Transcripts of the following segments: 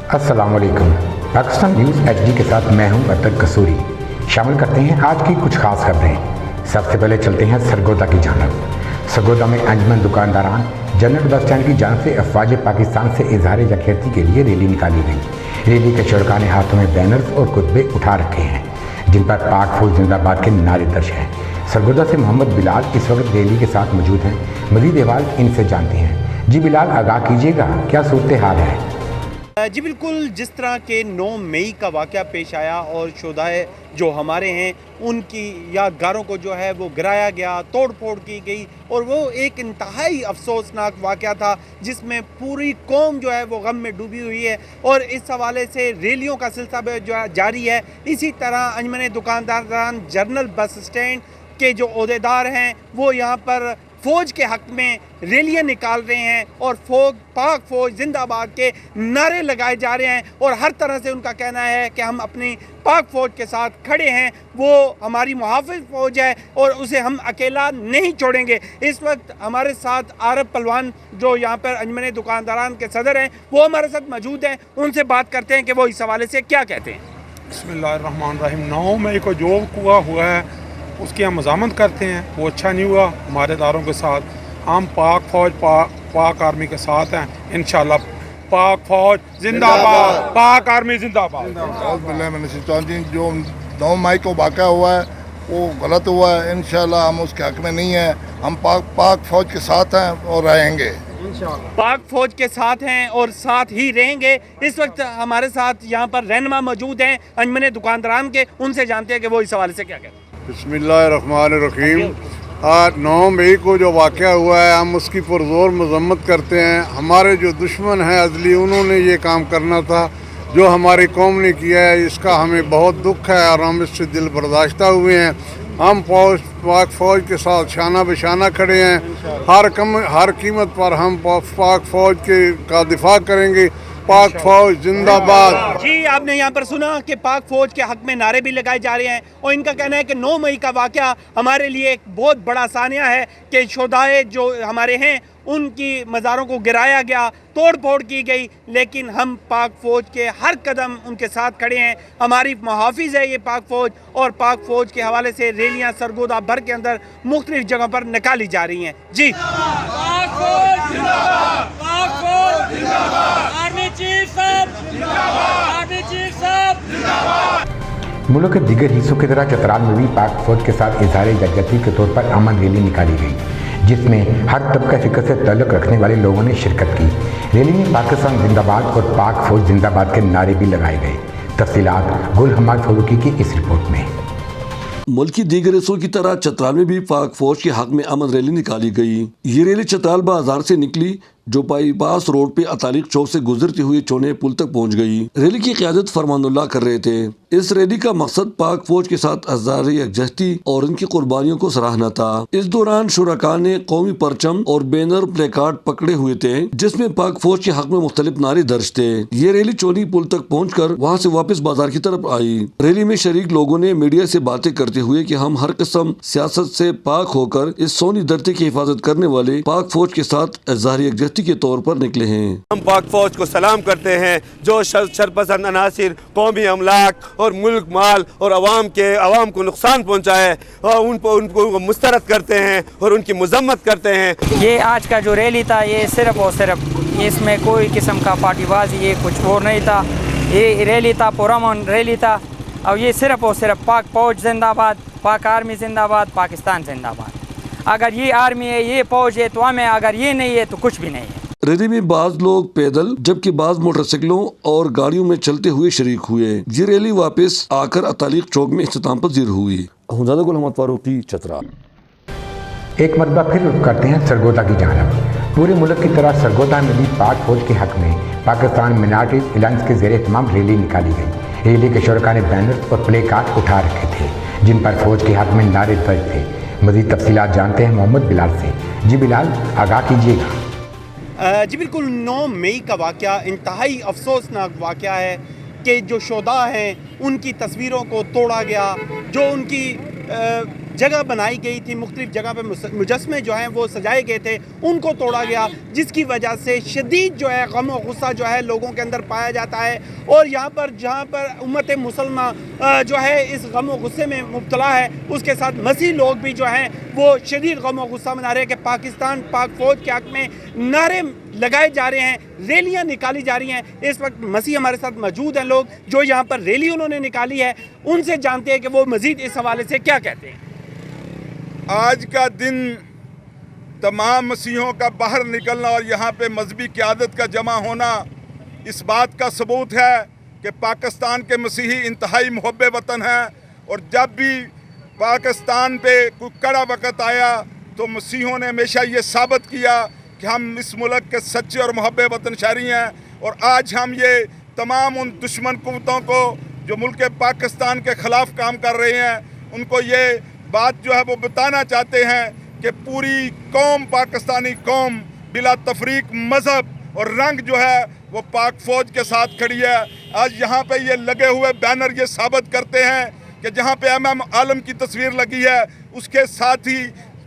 अस्सलाम वालेकुम। Pakistan news HD के साथ मैं हूं अतर कसूरी। शामिल करते हैं आज की कुछ खास खबरें। सबसे पहले चलते हैं सरगोदा की जानब। सरगोदा में अंजमन दुकानदारान जनरल बस स्टैंड की जानब से अफवाज पाकिस्तान से इजहार यकजहती के लिए रैली निकाली गई। रैली के शुरका ने हाथों में बैनर्स और खुतबे उठा रखे हैं जिन पर पाक फौज जिंदाबाद के नारे दर्ज हैं। सरगोदा से मोहम्मद बिलाल इस वक्त रैली के साथ मौजूद हैं। मज़ीद अहवाल इनसे जानते हैं। जी बिलाल, आगाह कीजिएगा, क्या सूरत हाल है? जी बिल्कुल, जिस तरह के 9 मई का वाक़या पेश आया और शुहदाए जो हमारे हैं उनकी यादगारों को जो है वो गिराया गया, तोड़ फोड़ की गई और वो एक इंतहाई अफसोसनाक वाक़या था जिसमें पूरी कौम जो है वो गम में डूबी हुई है। और इस हवाले से रैलियों का सिलसिला जो है जारी है। इसी तरह अंजमन दुकानदारान जनरल बस स्टैंड के जो ओहदेदार हैं वो यहाँ पर फ़ौज के हक़ में रैलियाँ निकाल रहे हैं और पाक फ़ौज जिंदाबाद के नारे लगाए जा रहे हैं और हर तरह से उनका कहना है कि हम अपनी पाक फ़ौज के साथ खड़े हैं, वो हमारी मुहाफ़िज़ फ़ौज है और उसे हम अकेला नहीं छोड़ेंगे। इस वक्त हमारे साथ आरब पहलवान जो यहाँ पर अंजमन दुकानदारान के सदर हैं वो हमारे साथ मौजूद हैं। उनसे बात करते हैं कि वो इस हवाले से क्या कहते हैं। बिस्मिल्लाहिर्रहमानिर्रहीम। 9 मई को जो हुआ है उसकी हम मज़ामत करते हैं, वो अच्छा नहीं हुआ हमारे दारों के साथ। हम पाक फ़ौज पाक आर्मी के साथ हैं इंशाल्लाह। पाक फ़ौज जिंदाबाद, पाक आर्मी जिंदाबाद। जो 9 मई को वाक़या हुआ है वो गलत हुआ है। इंशाल्लाह हम उसके हक़ में नहीं हैं। हम पाक फ़ौज के साथ हैं और रहेंगे। पाक फ़ौज के साथ हैं और साथ ही रहेंगे। इस वक्त हमारे साथ यहाँ पर रहनुमा मौजूद हैं अंजमन दुकानदारान के, उनसे जानते हैं कि वो इस हवाले से क्या कहते हैं। बिस्मिल्लाहिर्रहमानिर्रहीम। आज 9 मई को जो वाक़या हुआ है हम उसकी पुरज़ोर मज़म्मत करते हैं। हमारे जो दुश्मन हैं अज़ली, उन्होंने ये काम करना था जो हमारी कौम ने किया है, इसका हमें बहुत दुख है और हम इससे दिल बर्दाश्ता हुए हैं। हम पाक फ़ौज के साथ शाना बशाना खड़े हैं। हर कीमत पर हम पाक फ़ौज का दिफा करेंगे। पाक फ़ौज जिंदाबाद। जी, आपने यहाँ पर सुना कि पाक फ़ौज के हक़ में नारे भी लगाए जा रहे हैं और इनका कहना है कि 9 मई का वाक़या हमारे लिए एक बहुत बड़ा सानिया है कि शुहदाए जो हमारे हैं उनकी मज़ारों को गिराया गया, तोड़ फोड़ की गई, लेकिन हम पाक फ़ौज के हर कदम उनके साथ खड़े हैं। हमारी मुहाफ़िज़ है ये पाक फ़ौज और पाक फ़ौज के हवाले से रैलियाँ सरगोदा भर के अंदर मुख्तलिफ़ जगह पर निकाली जा रही हैं। जी, मुल्क के दीगर हिस्सों की तरह चतराल में भी पाक फौज के साथ इजहार यकजहती के तौर पर अमन रैली निकाली गई जिसमें हर तबका फ़िक्र से ताल्लुक़ रखने वाले लोगों ने शिरकत की। रैली में पाकिस्तान जिंदाबाद और पाक फौज जिंदाबाद के नारे भी लगाए गए। तफसीलात गुल हमाद फारूकी की इस रिपोर्ट में। मुल्क की दीगर हिस्सों की तरह चतराल में भी पाक फौज के हक में अमन रैली निकाली गई। ये रैली चतराल बाजार से निकली जो बाईपास रोड पे अतालिक चौक से गुजरती हुई चौने पुल तक पहुंच गई। रैली की क़यादत फरमानुल्लाह कर रहे थे। इस रैली का मकसद पाक फौज के साथ इज़हार यकजहती और उनकी कुर्बानियों को सराहना था। इस दौरान शुरका ने कौमी परचम और बैनर प्लेकार्ड पकड़े हुए थे जिसमें पाक फौज के हक में मुख्तलिफ नारे दर्ज थे। ये रैली चौनी पुल तक पहुँच कर वहाँ से वापस बाजार की तरफ आई। रैली में शरीक लोगों ने मीडिया से बातें करते हुए कि हम हर किस्म सियासत से पाक होकर इस सोनी धरती की हिफाजत करने वाले पाक फौज के साथ इज़हार यकजहती के तौर पर निकले हैं। हम पाक फौज को सलाम करते हैं जो शरपसंद अनासिर कौमी अमलाक और मुल्क माल और अवाम को नुकसान पहुँचाए और उनको मुस्तरद करते हैं और उनकी मजम्मत करते हैं। ये आज का जो रैली था ये सिर्फ और सिर्फ इसमें कोई किस्म का पार्टीबाजी ये कुछ और नहीं था। ये रैली था पुरअमन रैली था और ये सिर्फ और सिर्फ पाक फौज जिंदाबाद, पाक आर्मी जिंदाबाद, पाकिस्तान जिंदाबाद। अगर ये आर्मी है, ये फौज है तो हमें, अगर ये नहीं है तो कुछ भी नहीं है। रैली में बाज लोग पैदल जबकि बाज मोटरसाइकिलों और गाड़ियों में चलते हुए शरीक हुए। ये रैली वापस आकर अतालिक चौक में इख्तिताम पजीर हुई। गुल हमाद फारूकी, चतराल। एक मरतबा फिर रुख करते हैं सरगोदा की जानब। पूरे मुल्क की तरह सरगोदा में भी पाक फौज के हक में पाकिस्तान मिनारिटीज अलायंस के ज़ेरे तमाम रैली निकाली गई। रैली के शुरका ने बैनर्स और प्ले कार्ड उठा रखे थे जिन पर फौज के हक में नारे दर्ज थे। मज़ीद तफसीलात जानते हैं मोहम्मद बिलाल से। जी बिलाल, आगाह कीजिएगा। जी बिल्कुल, 9 मई का वाक़या इंतहाई अफसोसनाक वाक़या है कि जो शुहदा हैं उनकी तस्वीरों को तोड़ा गया, जो उनकी जगह बनाई गई थी, मुख्तलिफ जगह पे मुजस्मे जो हैं वो सजाए गए थे, उनको तोड़ा गया, जिसकी वजह से शदीद जो है गम और गुस्सा जो है लोगों के अंदर पाया जाता है। और यहाँ पर जहाँ पर उम्मत मुसलमान जो है इस गम और गुस्से में मुब्तला है, उसके साथ मसीह लोग भी जो हैं वो शदीद गम और गुस्सा मना रहे हैं कि पाकिस्तान पाक फ़ौज के हक़ में नारे लगाए जा रहे हैं, रैलियां निकाली जा रही हैं। इस वक्त मसीह हमारे साथ मौजूद हैं, लोग जो यहाँ पर रैली उन्होंने निकाली है, उनसे जानते हैं कि वो मज़ीद इस हवाले से क्या कहते हैं। आज का दिन तमाम मसीहों का बाहर निकलना और यहाँ पे मजहबी क़यादत का जमा होना इस बात का सबूत है कि पाकिस्तान के मसीही इंतहाई मुहब्बे वतन हैं। और जब भी पाकिस्तान पे कोई कड़ा वक़्त आया तो मसीहों ने हमेशा ये साबित किया कि हम इस मुल्क के सच्चे और मुहब्बे वतन शहरी हैं। और आज हम ये तमाम उन दुश्मन कुव्वतों को जो मुल्क पाकिस्तान के ख़िलाफ़ काम कर रहे हैं, उनको ये बात जो है वो बताना चाहते हैं कि पूरी कौम, पाकिस्तानी कौम बिला तफरीक मज़हब और रंग जो है वो पाक फ़ौज के साथ खड़ी है। आज यहाँ पे ये लगे हुए बैनर ये साबित करते हैं कि जहाँ पे इमाम आलम की तस्वीर लगी है, उसके साथ ही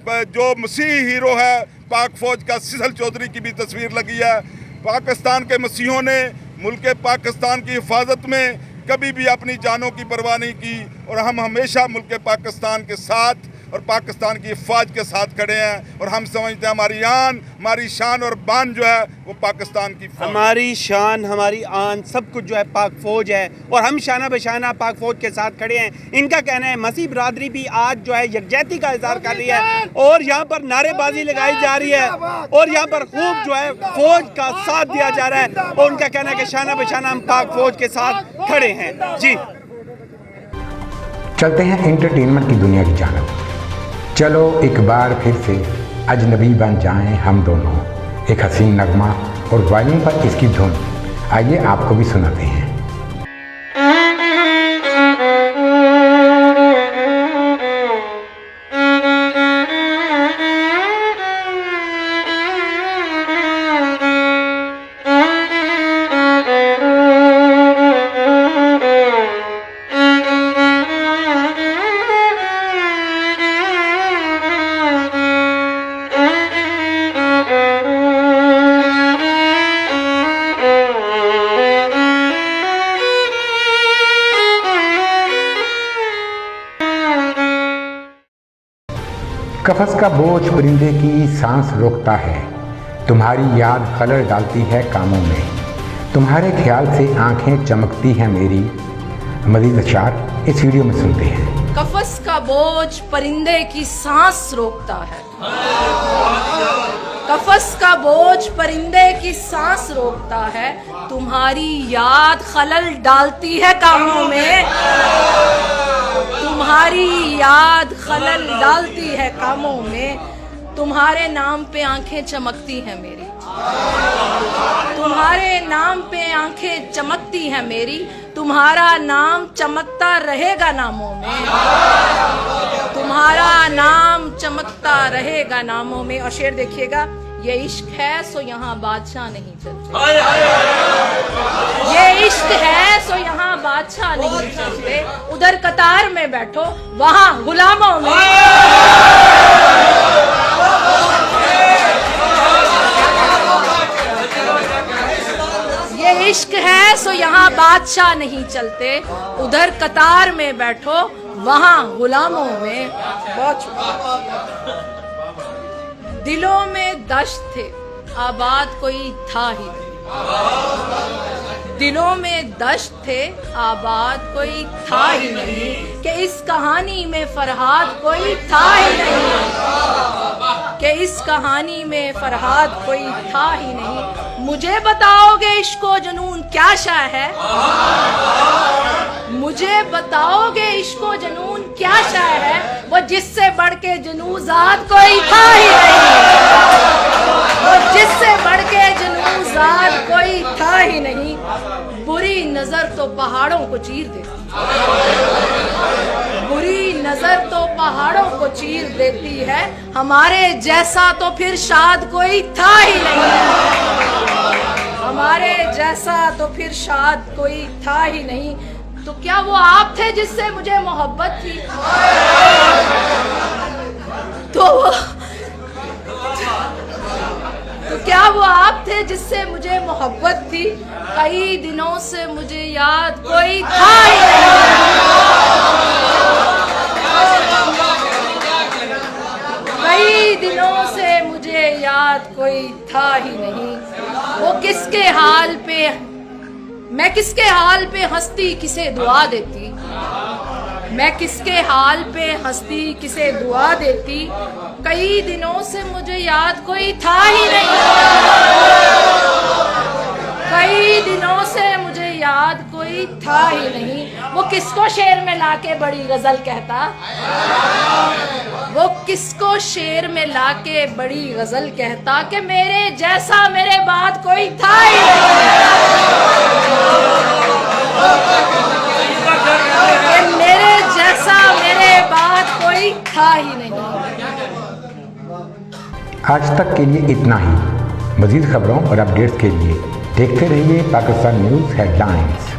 जो मसीही हीरो है पाक फ़ौज का सिसल चौधरी की भी तस्वीर लगी है। पाकिस्तान के मसीहों ने मुल्क पाकिस्तान की हिफाजत में कभी भी अपनी जानों की परवाह नहीं की और हम हमेशा मुल्क पाकिस्तान के साथ और पाकिस्तान की फ़ौज के साथ खड़े हैं। और हम समझते हैं हमारी आन, हमारी शान और बान जो है वो पाकिस्तान की हमारी शान, हमारी आन, सब कुछ जो है पाक फ़ौज है और हम शाना बशाना पाक फ़ौज के साथ खड़े हैं। इनका कहना है मसीह बरादरी भी आज जो है यकजहती का इज़हार कर रही है और यहाँ पर नारेबाजी लगाई जा रही है और यहाँ पर खूब जो है फ़ौज का साथ दिया जा रहा है और उनका कहना है कि शाना बशाना हम पाक फ़ौज के साथ खड़े हैं। जी चलते हैं एंटरटेनमेंट की दुनिया की जानब। चलो एक बार फिर से अजनबी बन जाएं हम दोनों, एक हसीन नगमा और वायलिन पर इसकी धुन। आइए आपको भी सुनाते हैं। कफस का बोझ परिंदे की सांस रोकता है, तुम्हारी याद खलल डालती है कामों में, तुम्हारे ख्याल से आंखें चमकती हैं मेरी। मज़ीद अशार इस वीडियो में सुनते हैं। कफस का बोझ परिंदे की सांस रोकता है, कफस का बोझ परिंदे की सांस रोकता है, तुम्हारी याद खलल डालती है कामों में, तुम्हारी याद खलल डालती है कामों में, तुम्हारे नाम पे आंखें चमकती हैं मेरी, तुम्हारे नाम पे आंखें चमकती हैं मेरी, तुम्हारा नाम चमकता रहेगा नामों में, तुम्हारा नाम चमकता रहेगा नामों में। और शेर देखिएगा, ये इश्क है सो यहाँ बादशाह नहीं चलते, ये इश्क है सो यहाँ बादशाह नहीं चलते, उधर कतार में बैठो वहाँ गुलामों में, ये इश्क है सो यहाँ बादशाह नहीं चलते, उधर कतार में बैठो वहाँ गुलामों में। दिलों में दश्त थे आबाद कोई था ही नहीं, दिलों में दश्त थे आबाद कोई था ही नहीं, कि इस कहानी में फरहाद कोई था ही नहीं, कि इस कहानी में फरहाद कोई था ही नहीं। मुझे बताओगे इश्को जुनून क्या शय है, मुझे बताओगे इश्को जुनून क्या शय है, वो जिससे बढ़ के जुनूज़ात कोई था ही नहीं, वो जिससे बढ़ के जुनूज़ात कोई था ही नहीं। बुरी नजर तो पहाड़ों को चीर देती, बुरी नजर तो पहाड़ों को चीर देती है, हमारे जैसा तो फिर शायद कोई था ही नहीं, हमारे जैसा तो फिर शायद कोई था ही नहीं। तो क्या वो आप थे जिससे मुझे मोहब्बत थी, मोहब्बत थी, कई दिनों से मुझे याद कोई था ही कई दिनों से मुझे याद कोई था ही नहीं। वो किसके हाल पे, मैं किसके हाल पे हंसती किसे दुआ देती, मैं किसके हाल पे हंसती किसे दुआ देती, कई दिनों से मुझे याद कोई था ही नहीं, कई दिनों से मुझे याद कोई था ही नहीं। वो किसको शेर में लाके बड़ी गजल कहता, वो किसको शेर में लाके बड़ी गजल कहता कि मेरे जैसा मेरे बाद कोई था ही नहीं, मेरे जैसा मेरे बाद कोई था ही नहीं। आज तक के लिए इतना ही। मज़ीद खबरों और अपडेट्स के लिए देखते रहिए पाकिस्तान न्यूज़ हेडलाइंस।